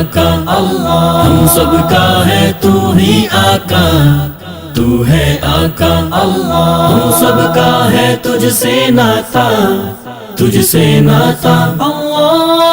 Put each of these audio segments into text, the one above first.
آقا اللہ، ہم سب کا ہے تو ہی آقا، تو ہے آقا اللہ، ہم سب کا ہے تجھ سے ناتا، تجھ سے ناتا اللہ۔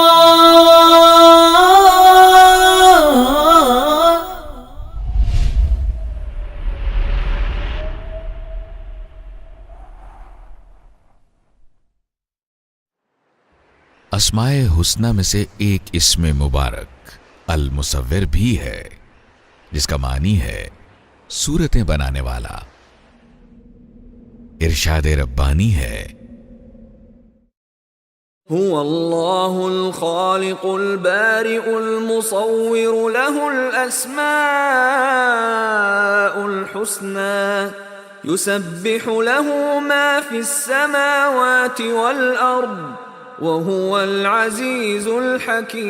اسماء حسنہ میں سے ایک اسم مبارک المصور بھی ہے، جس کا معنی ہے صورتیں بنانے والا۔ ارشاد ربانی ہے، هو اللہ الخالق البارئ المصور له الاسماء الحسنى يسبح له ما في السماوات والارض وهو العزيز الحكيم۔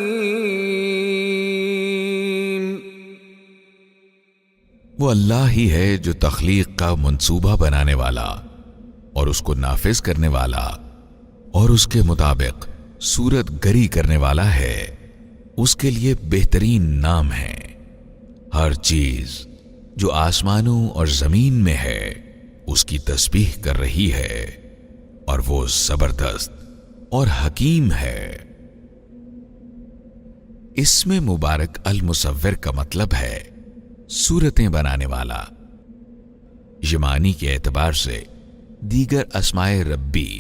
وہ اللہ ہی ہے جو تخلیق کا منصوبہ بنانے والا اور اس کو نافذ کرنے والا اور اس کے مطابق صورت گری کرنے والا ہے۔ اس کے لیے بہترین نام ہے۔ ہر چیز جو آسمانوں اور زمین میں ہے اس کی تسبیح کر رہی ہے، اور وہ زبردست اور حکیم ہے۔ اسم مبارک المصور کا مطلب ہے صورتیں بنانے والا۔ یہ معنی کے اعتبار سے دیگر اسماء ربی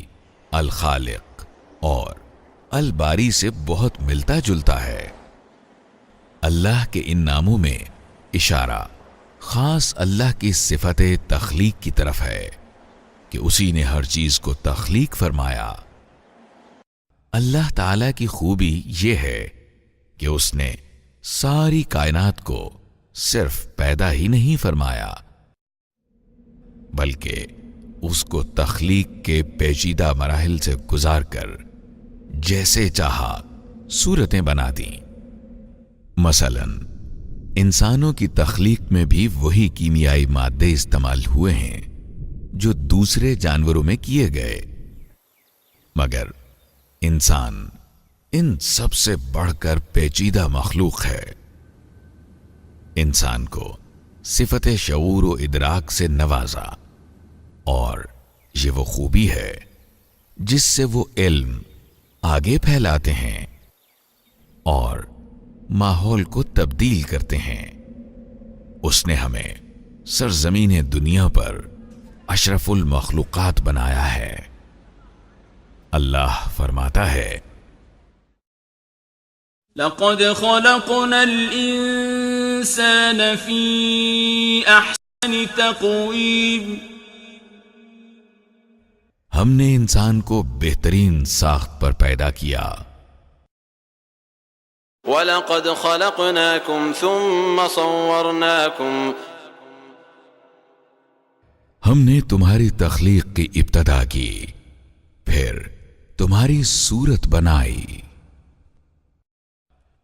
الخالق اور الباری سے بہت ملتا جلتا ہے۔ اللہ کے ان ناموں میں اشارہ خاص اللہ کی صفت تخلیق کی طرف ہے کہ اسی نے ہر چیز کو تخلیق فرمایا۔ اللہ تعالی کی خوبی یہ ہے کہ اس نے ساری کائنات کو صرف پیدا ہی نہیں فرمایا، بلکہ اس کو تخلیق کے پیچیدہ مراحل سے گزار کر جیسے چاہا صورتیں بنا دیں۔ مثلا انسانوں کی تخلیق میں بھی وہی کیمیائی مادے استعمال ہوئے ہیں جو دوسرے جانوروں میں کیے گئے، مگر انسان ان سب سے بڑھ کر پیچیدہ مخلوق ہے۔ انسان کو صفت شعور و ادراک سے نوازا، اور یہ وہ خوبی ہے جس سے وہ علم آگے پھیلاتے ہیں اور ماحول کو تبدیل کرتے ہیں۔ اس نے ہمیں سرزمین دنیا پر اشرف المخلوقات بنایا ہے۔ اللہ فرماتا ہے، لقد خلقنا الانسان في احسن تقويم۔ ہم نے انسان کو بہترین ساخت پر پیدا کیا۔ وَلَقَدْ خَلَقْنَاكُمْ ثُمَّ صَوَّرْنَاكُمْ۔ ہم نے تمہاری تخلیق کی ابتدا کی، پھر تمہاری صورت بنائی۔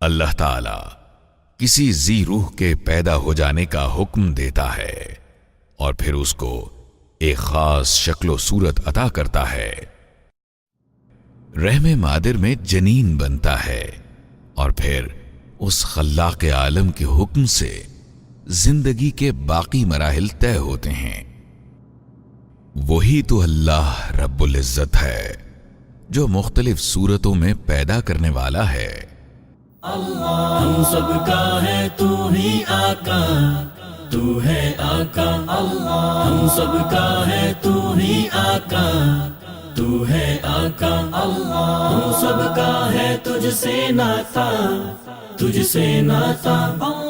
اللہ تعالی کسی ذی روح کے پیدا ہو جانے کا حکم دیتا ہے اور پھر اس کو ایک خاص شکل و صورت عطا کرتا ہے۔ رحم مادر میں جنین بنتا ہے اور پھر اس خلاق عالم کے حکم سے زندگی کے باقی مراحل طے ہوتے ہیں۔ وہی تو اللہ رب العزت ہے جو مختلف صورتوں میں پیدا کرنے والا ہے۔ اللہ ہم سب کا ہے تو ہی آقا، تو ہے آقا اللہ، ہم سب کا ہے تو ہی آقا، تو ہے آقا اللہ، ہم سب کا ہے تجھ سے ناتا، تجھ سے ناتا اللہ۔